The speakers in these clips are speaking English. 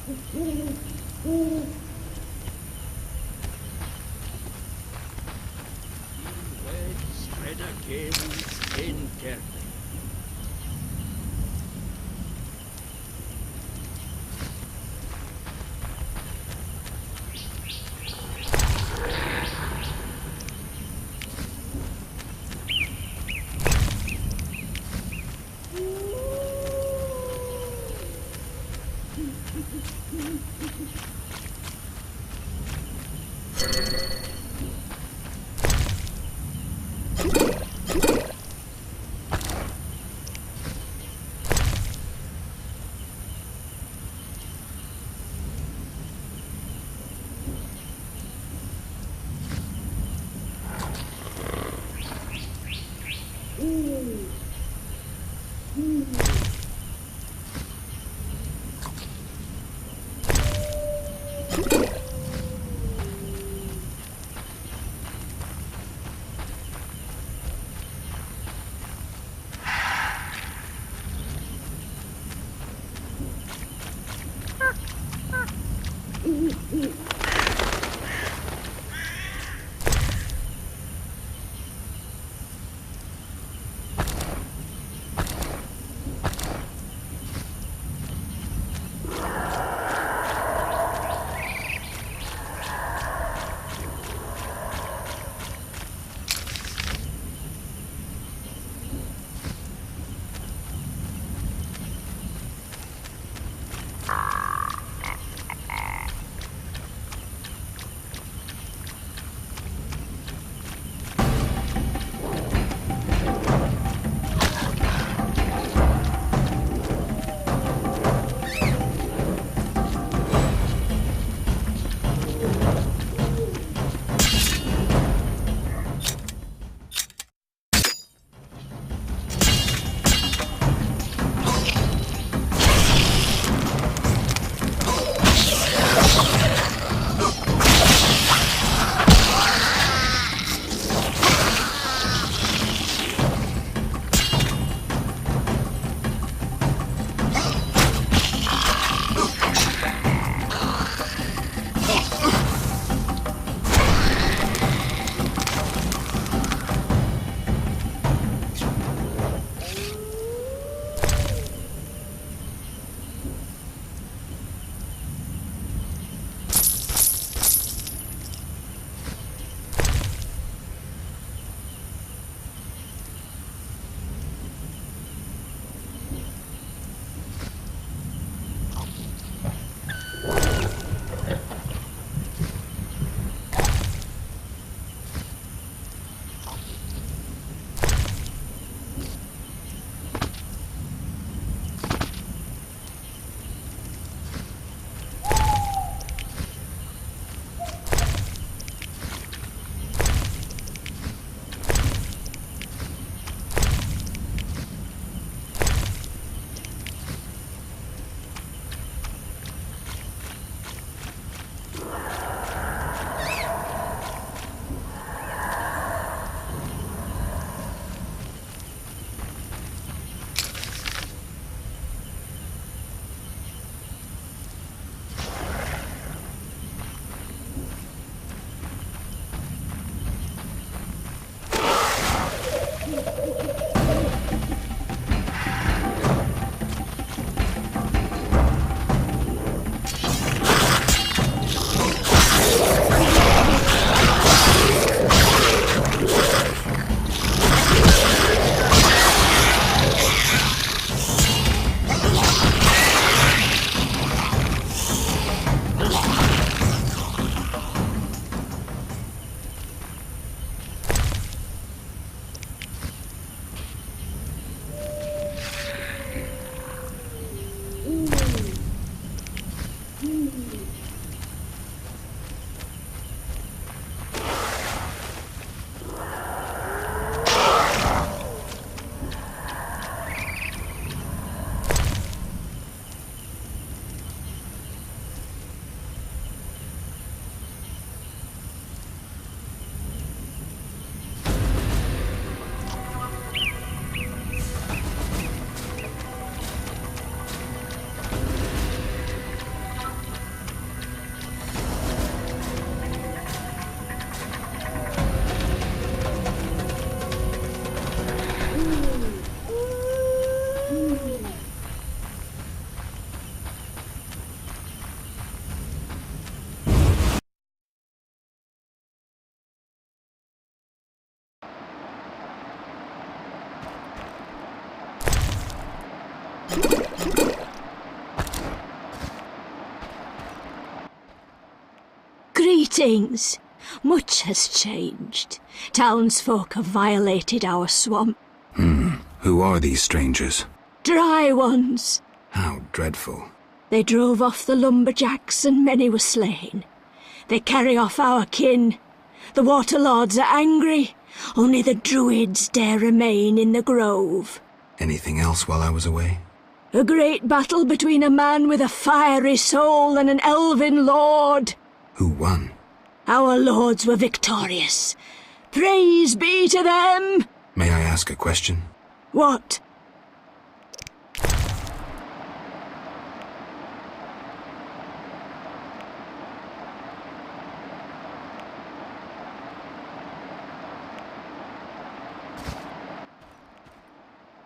Spread again, in carefully. Greetings. Much has changed. Townsfolk have violated our swamp. Who are these strangers? Dry ones. How dreadful. They drove off the lumberjacks and many were slain. They carry off our kin. The water lords are angry. Only the druids dare remain in the grove. Anything else while I was away? A great battle between a man with a fiery soul and an elven lord. Who won? Our lords were victorious. Praise be to them! May I ask a question? What?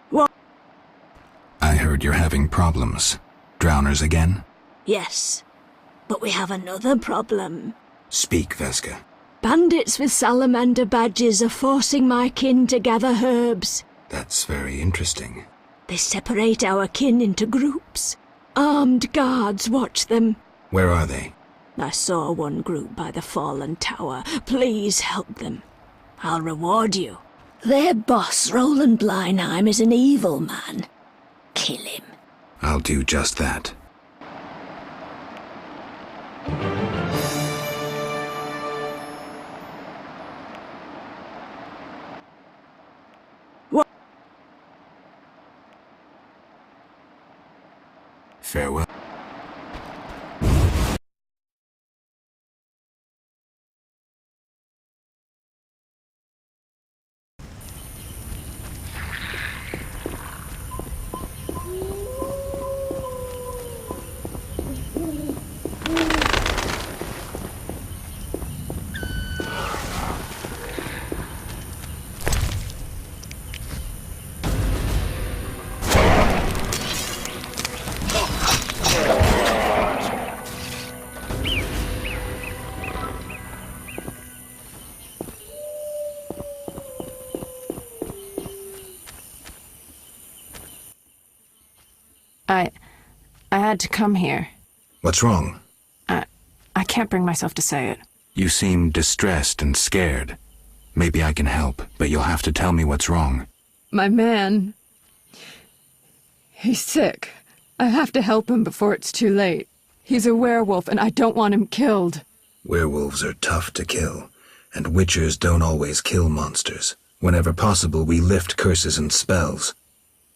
What? I heard you're having problems. Drowners again? Yes, but we have another problem. Speak, Veska. Bandits with salamander badges are forcing my kin to gather herbs. That's very interesting. They separate our kin into groups. Armed guards watch them. Where are they? I saw one group by the fallen tower. Please help them. I'll reward you. Their boss, Roland Bleinheim, is an evil man. Kill him. I'll do just that. What? Farewell. I had to come here. What's wrong? I can't bring myself to say it. You seem distressed and scared. Maybe I can help, but you'll have to tell me what's wrong. My man... he's sick. I have to help him before it's too late. He's a werewolf, and I don't want him killed. Werewolves are tough to kill, and witchers don't always kill monsters. Whenever possible, we lift curses and spells.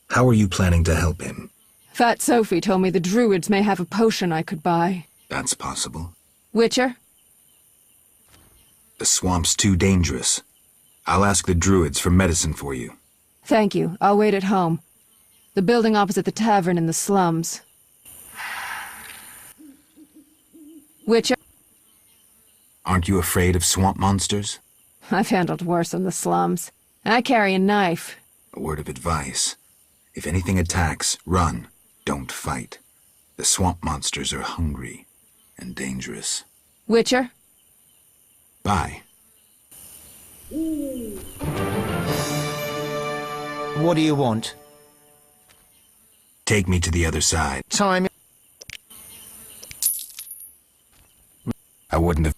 How are you planning to help him? Fat Sophie told me the druids may have a potion I could buy. That's possible. Witcher? The swamp's too dangerous. I'll ask the druids for medicine for you. Thank you. I'll wait at home. The building opposite the tavern in the slums. Witcher? Aren't you afraid of swamp monsters? I've handled worse in the slums. I carry a knife. A word of advice. If anything attacks, run. Don't fight. The swamp monsters are hungry and dangerous. Witcher? Bye. What do you want? Take me to the other side. Time. I wouldn't have...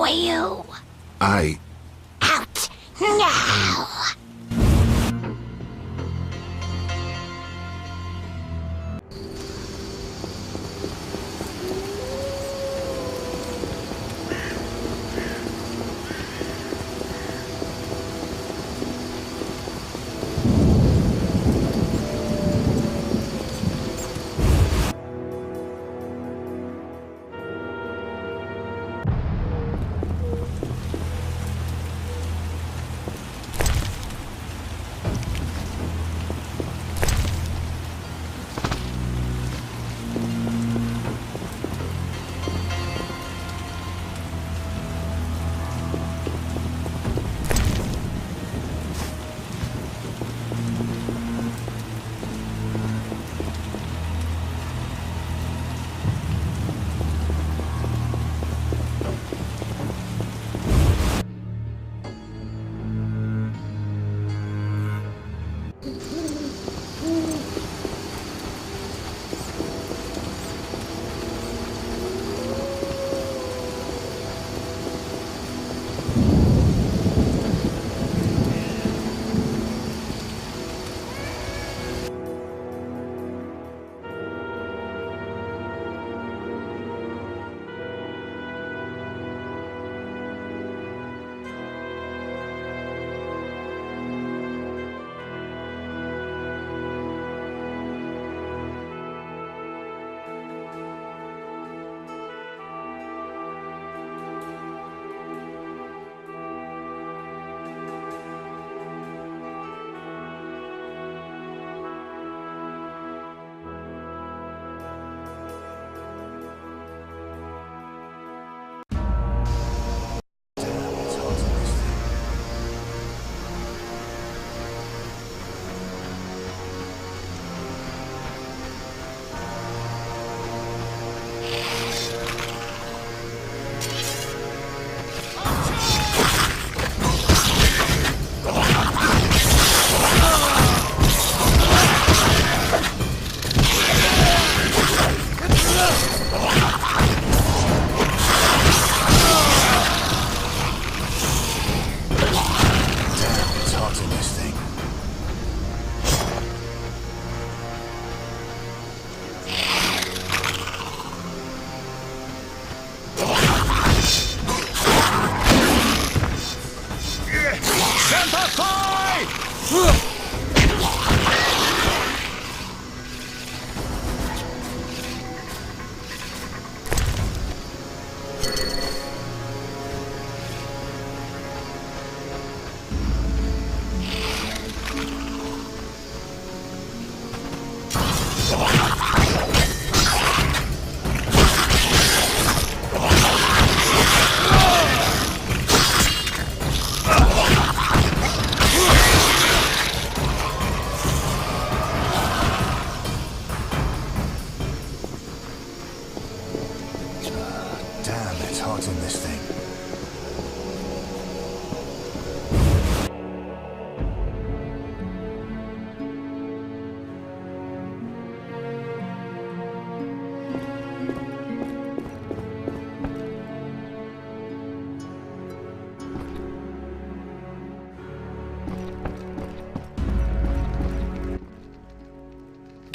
for you. I... Out now!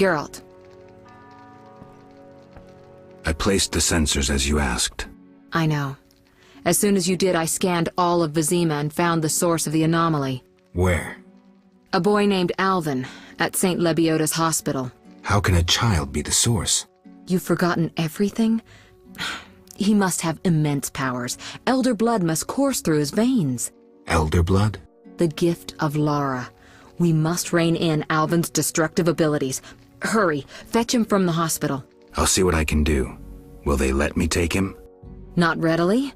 Geralt. I placed the sensors as you asked. I know. As soon as you did, I scanned all of Vizima and found the source of the anomaly. Where? A boy named Alvin, at St. Lebioda's hospital. How can a child be the source? You've forgotten everything? He must have immense powers. Elder blood must course through his veins. Elder blood? The gift of Lara. We must rein in Alvin's destructive abilities. Hurry, fetch him from the hospital. I'll see what I can do. Will they let me take him? Not readily.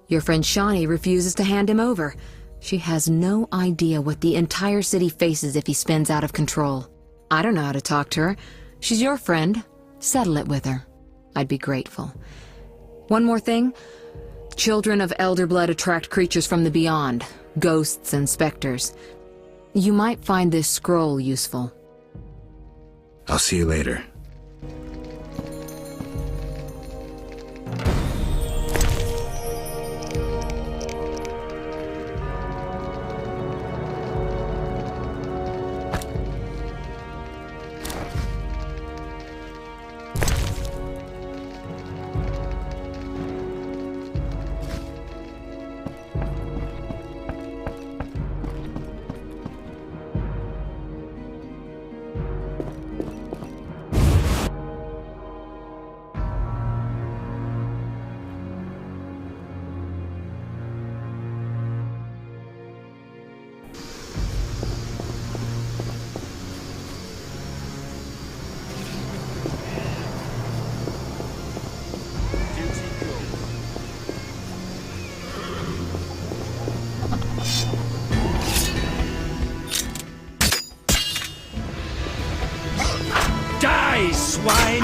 Your friend Shawnee refuses to hand him over. She has no idea what the entire city faces if he spins out of control. I don't know how to talk to her. She's your friend. Settle it with her. I'd be grateful. One more thing. Children of Elder Blood attract creatures from the beyond, ghosts and specters. You might find this scroll useful. I'll see you later. swine!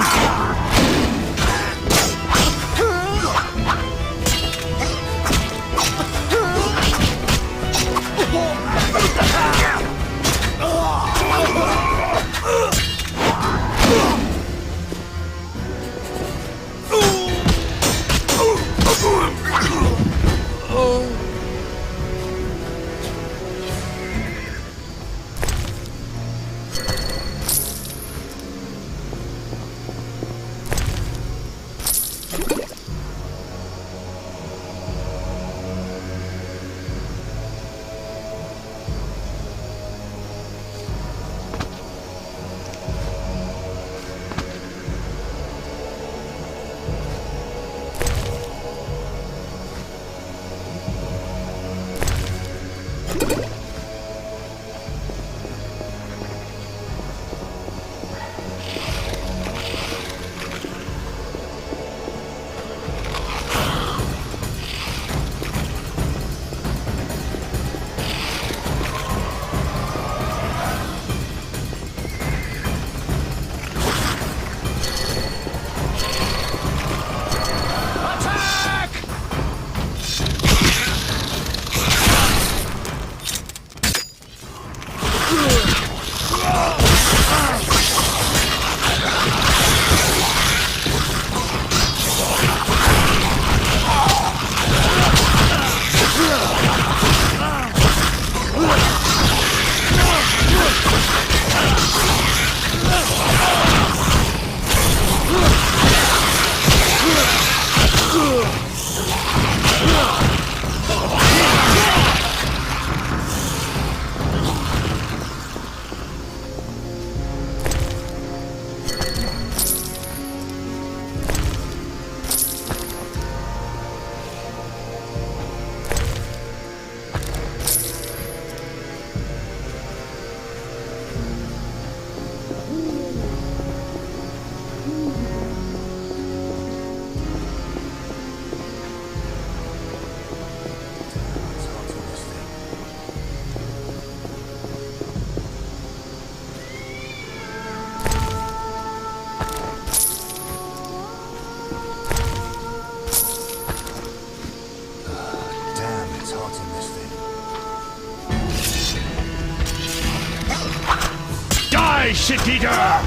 Die, shit-eater!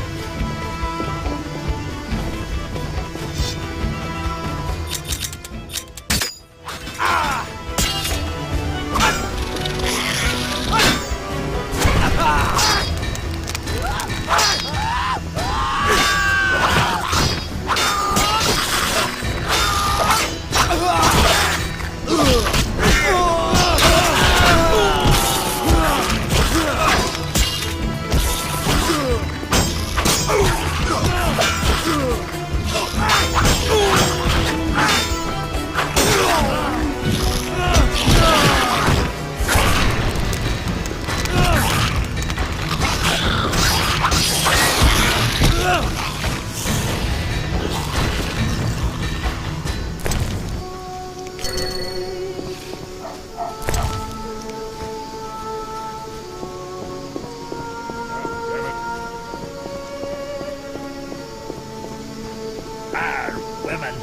Women.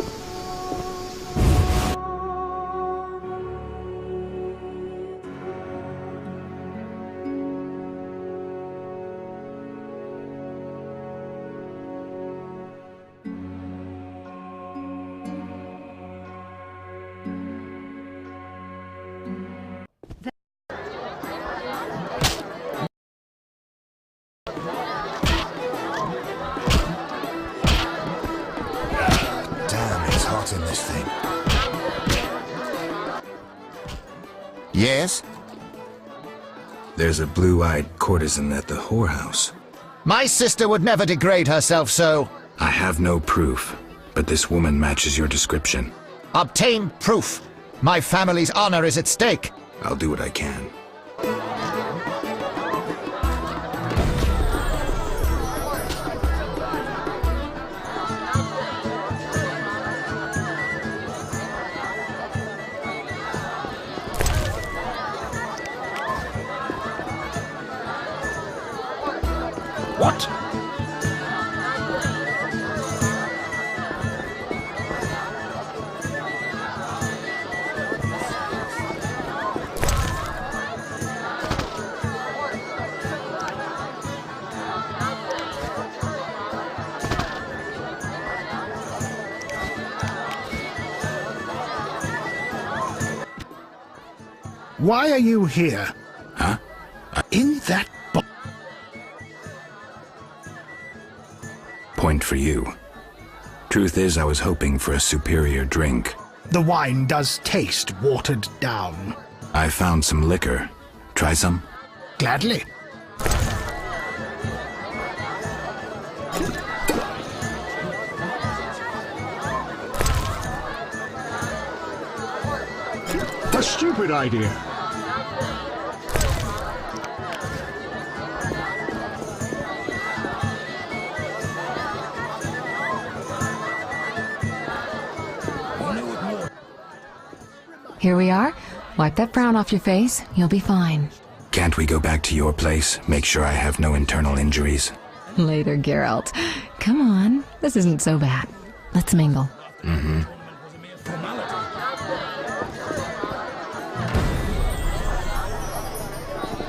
In this thing. Yes? There's a blue-eyed courtesan at the whorehouse. My sister would never degrade herself so. I have no proof, but this woman matches your description. Obtain proof. My family's honor is at stake. I'll do what I can. What? Why are you here? Huh? In that box? Point for you. Truth is, I was hoping for a superior drink. The wine does taste watered down. I found some liquor. Try some? Gladly. A stupid idea. Here we are. Wipe that frown off your face. You'll be fine. Can't we go back to your place? Make sure I have no internal injuries. Later, Geralt. Come on. This isn't so bad. Let's mingle. Mm-hmm.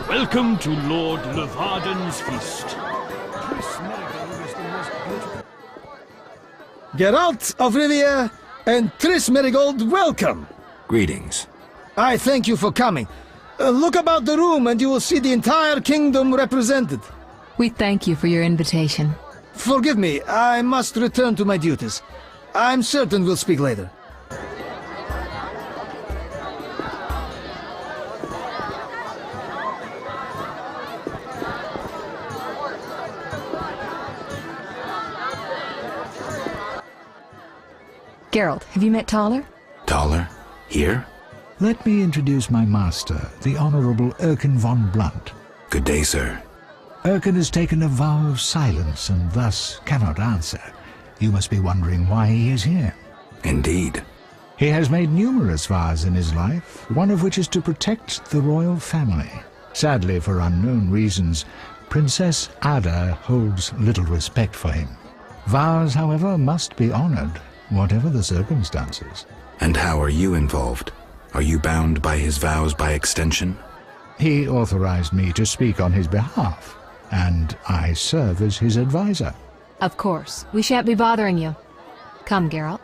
Welcome to Lord Levarden's feast. Geralt of Rivia and Triss Merigold, welcome! Greetings. I thank you for coming. Look about the room and you will see the entire kingdom represented. We thank you for your invitation. Forgive me, I must return to my duties. I'm certain we'll speak later. Geralt, have you met Taller? Taller? Here? Let me introduce my master, the Honorable Erkin von Blunt. Good day, sir. Erkin has taken a vow of silence and thus cannot answer. You must be wondering why he is here. Indeed. He has made numerous vows in his life, one of which is to protect the royal family. Sadly, for unknown reasons, Princess Ada holds little respect for him. Vows, however, must be honored, whatever the circumstances. And how are you involved? Are you bound by his vows by extension? He authorized me to speak on his behalf, and I serve as his advisor. Of course. We shan't be bothering you. Come, Geralt.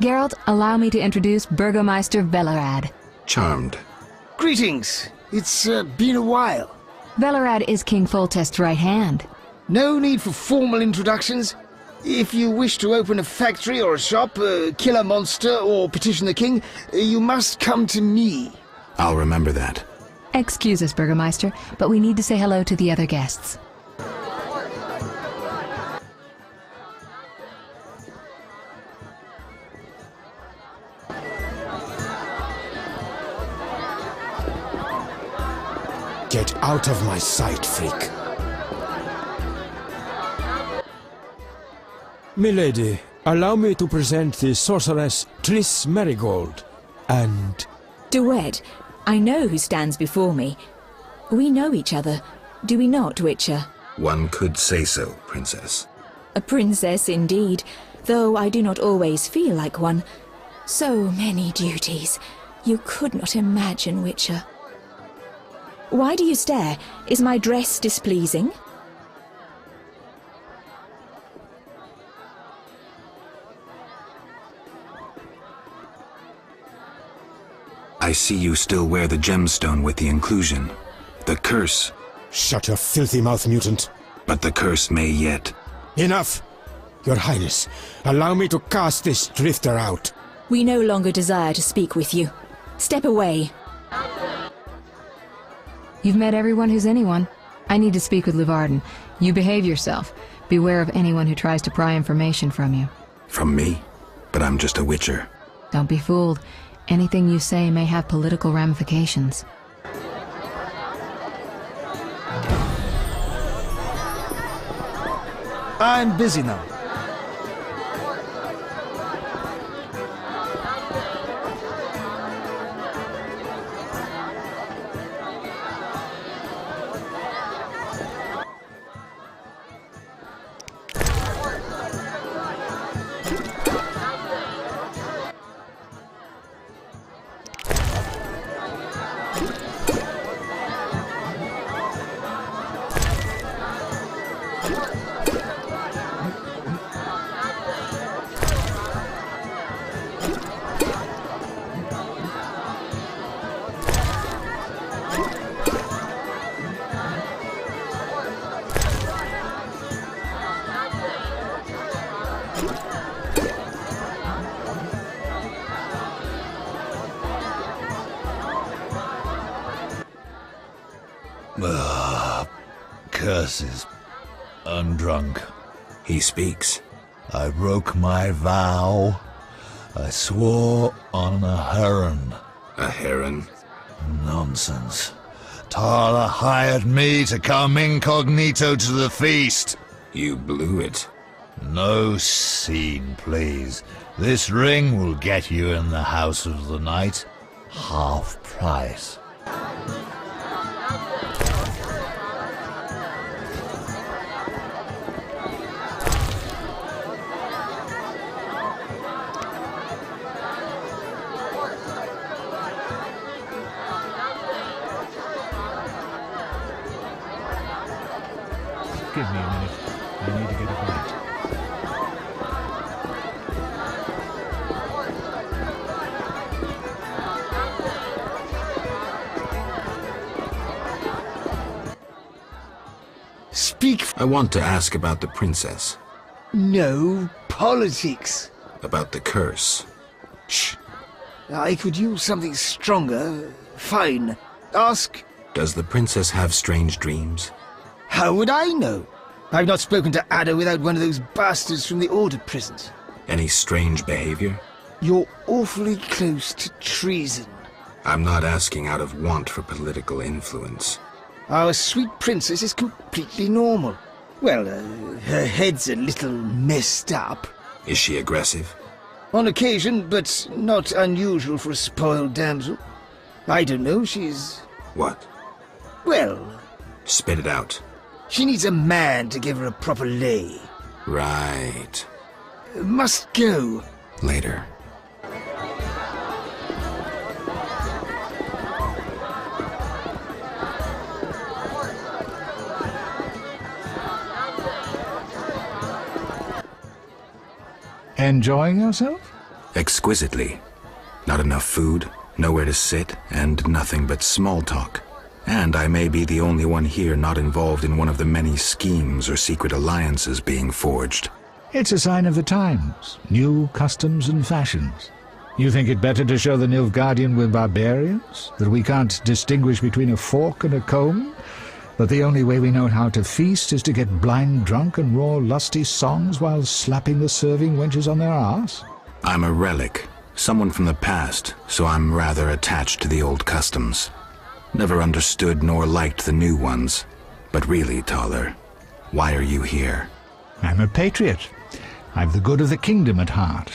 Geralt, allow me to introduce Burgomeister Velerad. Charmed. Greetings. It's been a while. Velerad is King Foltest's right hand. No need for formal introductions. If you wish to open a factory or a shop, kill a monster, or petition the king, you must come to me. I'll remember that. Excuse us, Burgomeister, but we need to say hello to the other guests. Get out of my sight, freak. Milady, allow me to present the sorceress Triss Merigold, and... Duet, I know who stands before me. We know each other, do we not, Witcher? One could say so, Princess. A princess indeed, though I do not always feel like one. So many duties. You could not imagine, Witcher. Why do you stare? Is my dress displeasing? I see you still wear the gemstone with the inclusion. The curse. Shut your filthy mouth, mutant. But the curse may yet. Enough! Your Highness, allow me to cast this drifter out. We no longer desire to speak with you. Step away. You've met everyone who's anyone. I need to speak with Levarden. You behave yourself. Beware of anyone who tries to pry information from you. From me? But I'm just a witcher. Don't be fooled. Anything you say may have political ramifications. I'm busy now. Curses. I'm drunk. He speaks. I broke my vow. I swore on a heron. A heron? Nonsense. Tala hired me to come incognito to the feast. You blew it. No scene, please. This ring will get you in the house of the night. Half price. Give me a minute. I need to get a bite. Speak. I want to ask about the princess. No politics. About the curse. Shh. I could use something stronger. Fine. Ask. Does the princess have strange dreams? How would I know? I've not spoken to Ada without one of those bastards from the Order prisons. Any strange behavior? You're awfully close to treason. I'm not asking out of want for political influence. Our sweet princess is completely normal. Well, her head's a little messed up. Is she aggressive? On occasion, but not unusual for a spoiled damsel. I don't know, she's... What? Well... Spit it out. She needs a man to give her a proper lay. Right. Must go. Later. Enjoying yourself? Exquisitely. Not enough food, nowhere to sit, and nothing but small talk. And I may be the only one here not involved in one of the many schemes or secret alliances being forged. It's a sign of the times. New customs and fashions. You think it better to show the Nilfgaardian we're barbarians? That we can't distinguish between a fork and a comb? That the only way we know how to feast is to get blind drunk and roar lusty songs while slapping the serving wenches on their arse? I'm a relic. Someone from the past, so I'm rather attached to the old customs. Never understood nor liked the new ones. But really, Taller, why are you here? I'm a patriot. I've the good of the kingdom at heart.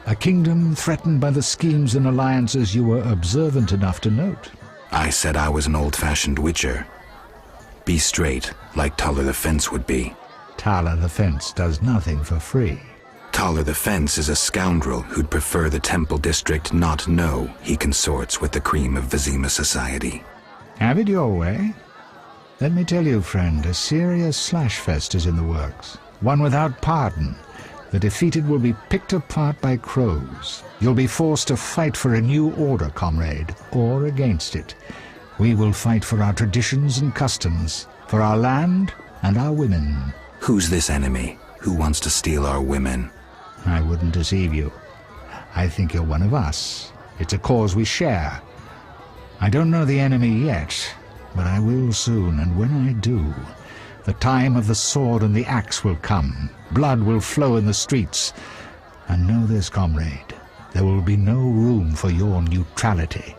A kingdom threatened by the schemes and alliances you were observant enough to note. I said I was an old-fashioned witcher. Be straight, like Taller the Fence would be. Taller the Fence does nothing for free. Taller the Fence is a scoundrel who'd prefer the Temple District not know he consorts with the cream of Vizima society. Have it your way. Let me tell you, friend, a serious slashfest is in the works. One without pardon. The defeated will be picked apart by crows. You'll be forced to fight for a new order, comrade, or against it. We will fight for our traditions and customs, for our land and our women. Who's this enemy? Who wants to steal our women? I wouldn't deceive you. I think you're one of us. It's a cause we share. I don't know the enemy yet, but I will soon, and when I do, the time of the sword and the axe will come. Blood will flow in the streets. And know this, comrade, there will be no room for your neutrality.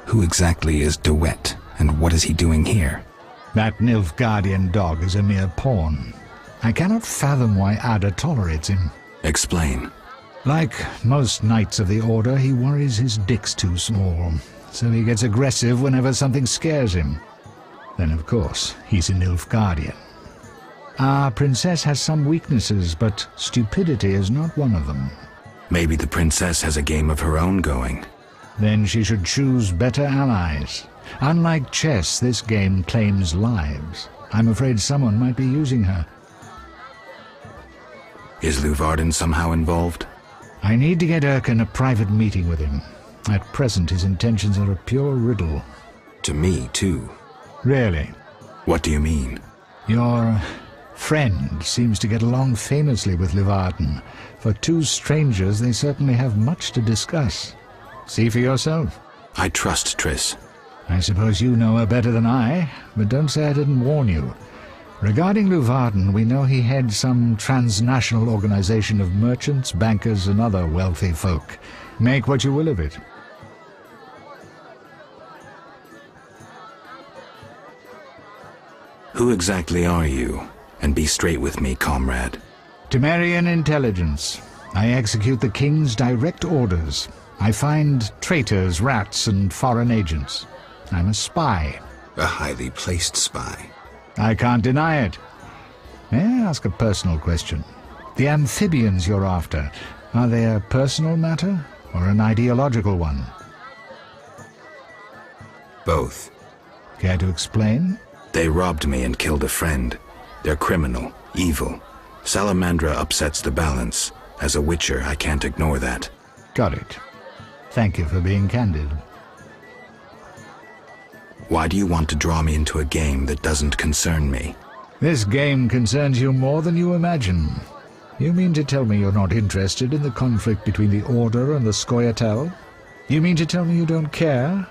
Who exactly is DeWitt, and what is he doing here? That Nilfgaardian dog is a mere pawn. I cannot fathom why Ada tolerates him. Explain. Like most knights of the Order, he worries his dick's too small, so he gets aggressive whenever something scares him. Then, of course, he's a Nilfgaardian. Our princess has some weaknesses, but stupidity is not one of them. Maybe the princess has a game of her own going. Then she should choose better allies. Unlike chess, this game claims lives. I'm afraid someone might be using her. Is Luvarden somehow involved? I need to get Erkin a private meeting with him. At present, his intentions are a pure riddle. To me, too. Really? What do you mean? Your friend seems to get along famously with Levarden. For two strangers, they certainly have much to discuss. See for yourself. I trust Triss. I suppose you know her better than I, but don't say I didn't warn you. Regarding Levarden, we know he heads some transnational organization of merchants, bankers, and other wealthy folk. Make what you will of it. Who exactly are you? And be straight with me, comrade. Temerian intelligence. I execute the king's direct orders. I find traitors, rats, and foreign agents. I'm a spy. A highly placed spy. I can't deny it. May I ask a personal question? The amphibians you're after, are they a personal matter or an ideological one? Both. Care to explain? They robbed me and killed a friend. They're criminal, evil. Salamandra upsets the balance. As a Witcher, I can't ignore that. Got it. Thank you for being candid. Why do you want to draw me into a game that doesn't concern me? This game concerns you more than you imagine. You mean to tell me you're not interested in the conflict between the Order and the Scoia'tael? You mean to tell me you don't care?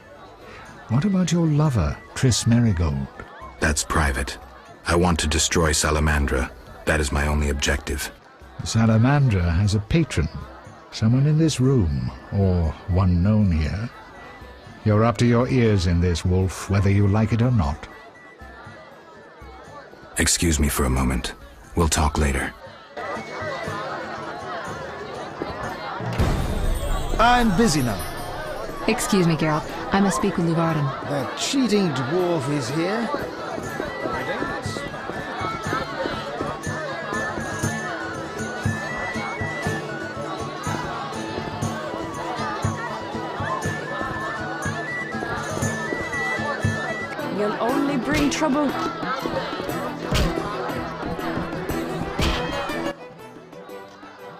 What about your lover, Triss Merigold? That's private. I want to destroy Salamandra. That is my only objective. Salamandra has a patron. Someone in this room, or one known here. You're up to your ears in this, Wolf, whether you like it or not. Excuse me for a moment. We'll talk later. I'm busy now. Excuse me, Geralt. I must speak with Levarden. That cheating dwarf is here. You'll only bring trouble.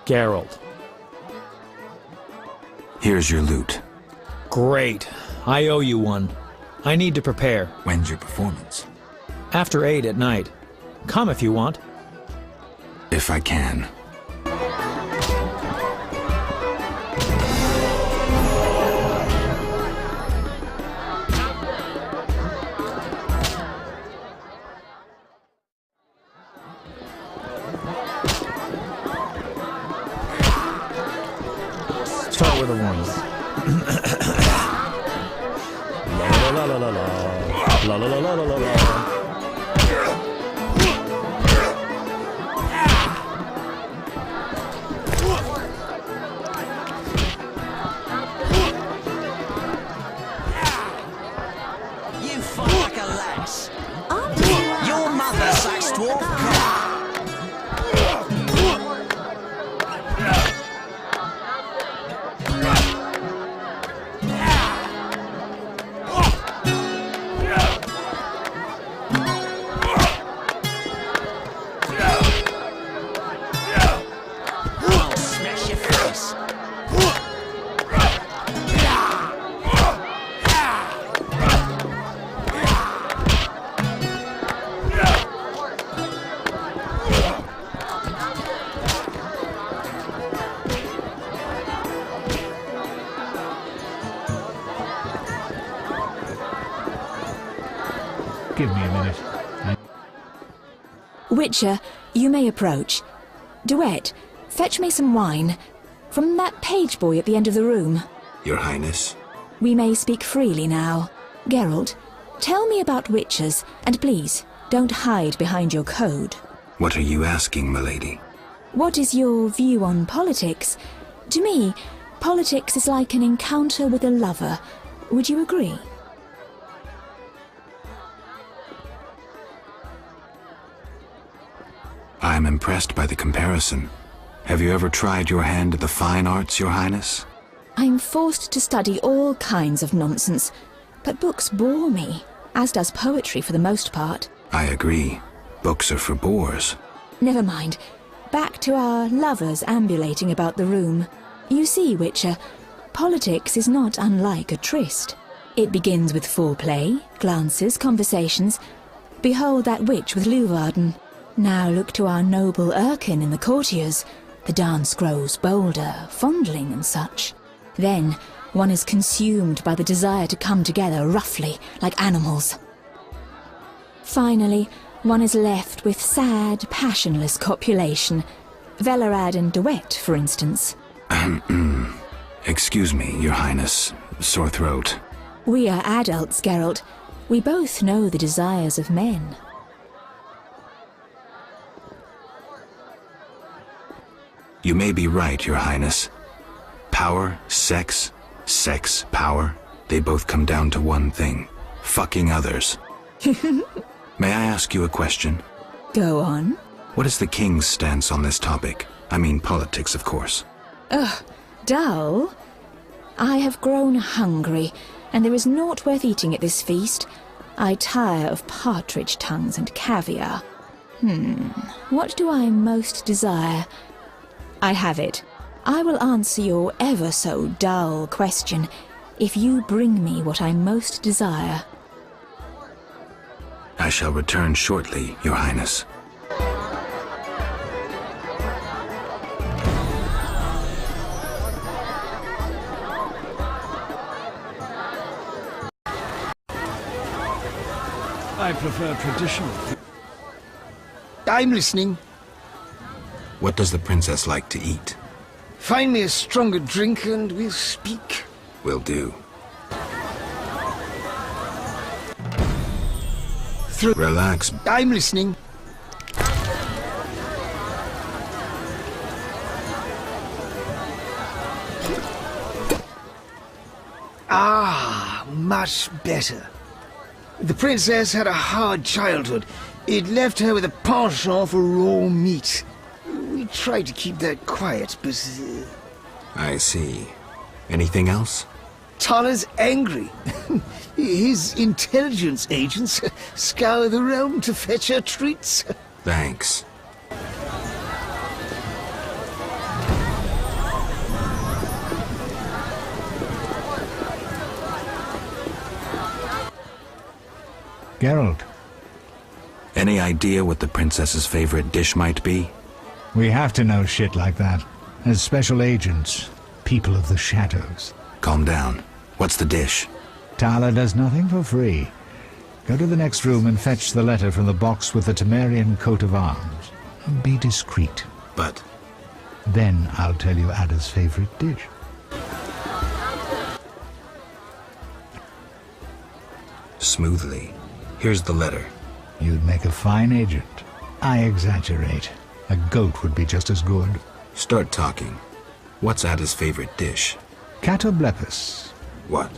Geralt. Here's your loot. Great. I owe you one. I need to prepare. When's your performance? After 8 at night. Come if you want. If I can. Start with a warning. La la la la la. La la la la la la. You fight like a lass. Your mother sucks dwarf cock. Give me a minute. Witcher, you may approach. Duet, fetch me some wine. From that page boy at the end of the room. Your Highness? We may speak freely now. Geralt, tell me about witchers, and please, don't hide behind your code. What are you asking, milady? What is your view on politics? To me, politics is like an encounter with a lover. Would you agree? I'm impressed by the comparison. Have you ever tried your hand at the fine arts, Your Highness? I'm forced to study all kinds of nonsense, but books bore me, as does poetry for the most part. I agree. Books are for bores. Never mind. Back to our lovers ambulating about the room. You see, Witcher, politics is not unlike a tryst. It begins with foreplay, glances, conversations. Behold that witch with Leuwarden. Now look to our noble Erkin in the courtiers. The dance grows bolder, fondling and such. Then one is consumed by the desire to come together roughly, like animals. Finally, one is left with sad, passionless copulation. Velerad and Duet, for instance. Excuse me, Your Highness. Sore throat. We are adults, Geralt. We both know the desires of men. You may be right, Your Highness. Power, sex, power, they both come down to one thing. Fucking others. May I ask you a question? Go on. What is the king's stance on this topic? I mean politics, of course. Ugh, dull? I have grown hungry, and there is naught worth eating at this feast. I tire of partridge tongues and caviar. What do I most desire? I have it. I will answer your ever so dull question if you bring me what I most desire. I shall return shortly, Your Highness. I prefer traditional. I'm listening. What does the princess like to eat? Find me a stronger drink and we'll speak. Will do. Relax. I'm listening. Ah, much better. The princess had a hard childhood. It left her with a penchant for raw meat. We tried to keep that quiet, but... I see. Anything else? Tala's angry. His intelligence agents scour the realm to fetch her treats. Thanks. Geralt. Any idea what the princess's favorite dish might be? We have to know shit like that. As special agents, people of the shadows. Calm down. What's the dish? Tala does nothing for free. Go to the next room and fetch the letter from the box with the Temerian coat of arms. Be discreet. But... Then I'll tell you Ada's favorite dish. Smoothly. Here's the letter. You'd make a fine agent. I exaggerate. A goat would be just as good. Start talking. What's Ada's favorite dish? Catoblepis. What?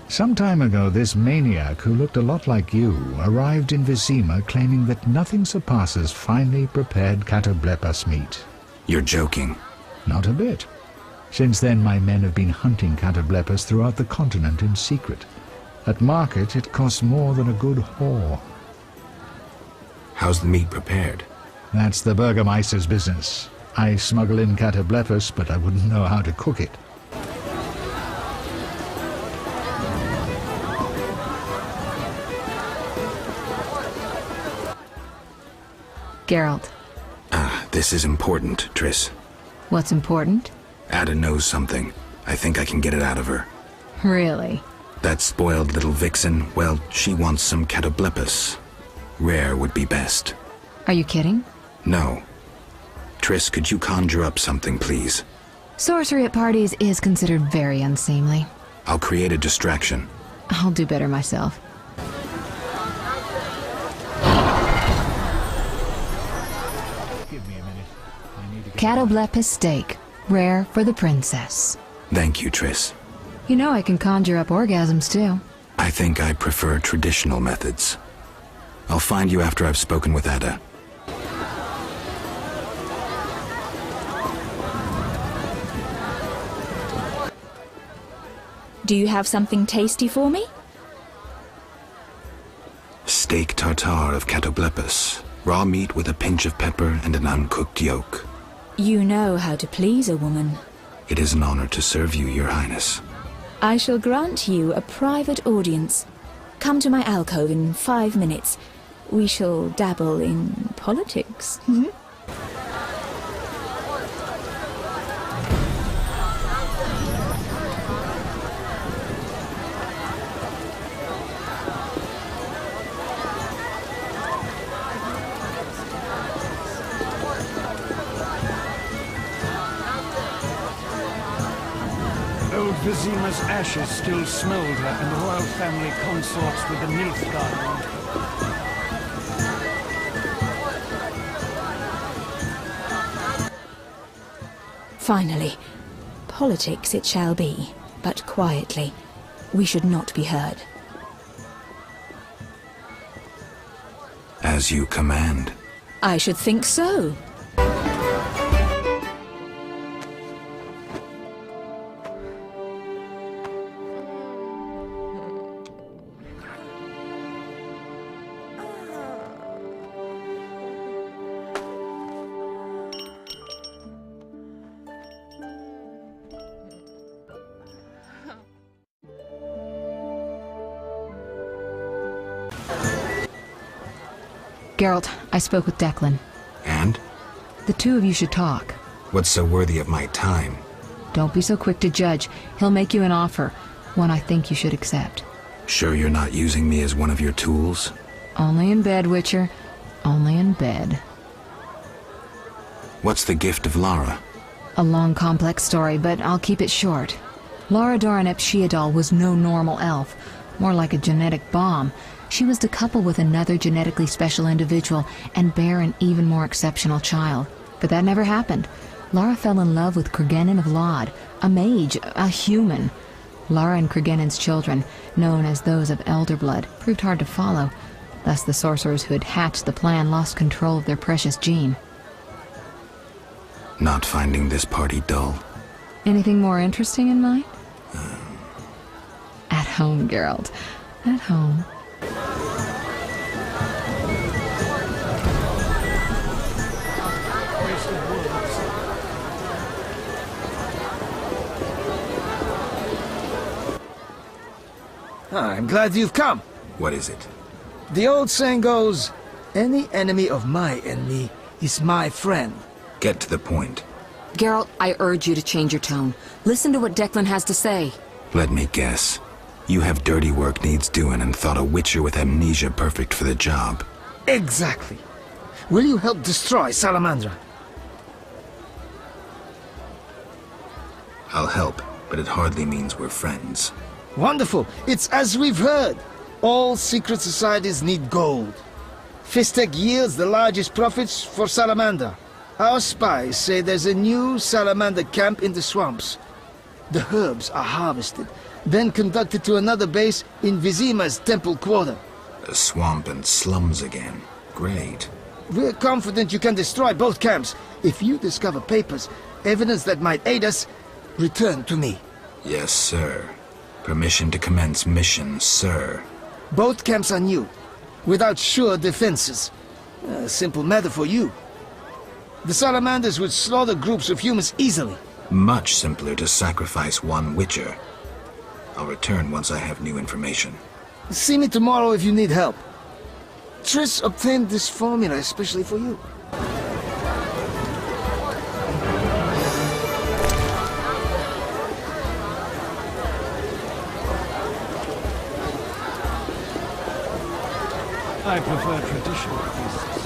Some time ago, this maniac who looked a lot like you arrived in Vizima claiming that nothing surpasses finely prepared catoblepas meat. You're joking. Not a bit. Since then, my men have been hunting catoblepas throughout the continent in secret. At market, it costs more than a good whore. How's the meat prepared? That's the Burgermeister's business. I smuggle in catoblepas, but I wouldn't know how to cook it. Geralt. This is important, Triss. What's important? Ada knows something. I think I can get it out of her. Really? That spoiled little vixen, well, she wants some catoblepas. Rare would be best. Are you kidding? No. Triss, could you conjure up something, please? Sorcery at parties is considered very unseemly. I'll create a distraction. I'll do better myself. Give me a minute. I need to get... Catoblepis steak. Rare for the princess. Thank you, Triss. You know I can conjure up orgasms, too. I think I prefer traditional methods. I'll find you after I've spoken with Ada. Do you have something tasty for me? Steak tartare of catoblepis. Raw meat with a pinch of pepper and an uncooked yolk. You know how to please a woman. It is an honor to serve you, Your Highness. I shall grant you a private audience. Come to my alcove in 5 minutes. We shall dabble in politics. Old Vizima's ashes still smoulder, and the royal family consorts with the Nilfgaard. Finally, politics it shall be, but quietly. We should not be heard. As you command. I should think so. Geralt, I spoke with Declan. And? The two of you should talk. What's so worthy of my time? Don't be so quick to judge. He'll make you an offer, one I think you should accept. Sure you're not using me as one of your tools? Only in bed, Witcher. Only in bed. What's the gift of Lara? A long, complex story, but I'll keep it short. Lara Doran ep Sheadal was no normal elf, more like a genetic bomb. She was to couple with another genetically special individual and bear an even more exceptional child. But that never happened. Lara fell in love with Cregennan of Lod, a mage, a human. Lara and Cregennan's children, known as those of elder blood, proved hard to follow. Thus the sorcerers who had hatched the plan lost control of their precious gene. Not finding this party dull? Anything more interesting in mind? At home, Geralt. At home. I'm glad you've come. What is it? The old saying goes, any enemy of my enemy is my friend. Get to the point. Geralt, I urge you to change your tone. Listen to what Declan has to say. Let me guess. You have dirty work needs doing and thought a witcher with amnesia perfect for the job. Exactly. Will you help destroy Salamandra? I'll help, but it hardly means we're friends. Wonderful. It's as we've heard. All secret societies need gold. Fistek yields the largest profits for Salamander. Our spies say there's a new Salamander camp in the swamps. The herbs are harvested, then conducted to another base in Vizima's temple quarter. A swamp and slums again. Great. We're confident you can destroy both camps. If you discover papers, evidence that might aid us, return to me. Yes, sir. Permission to commence mission, sir. Both camps are new, without sure defenses. A simple matter for you. The Salamanders would slaughter groups of humans easily. Much simpler to sacrifice one witcher. I'll return once I have new information. See me tomorrow if you need help. Triss obtained this formula especially for you. I prefer traditional feasts.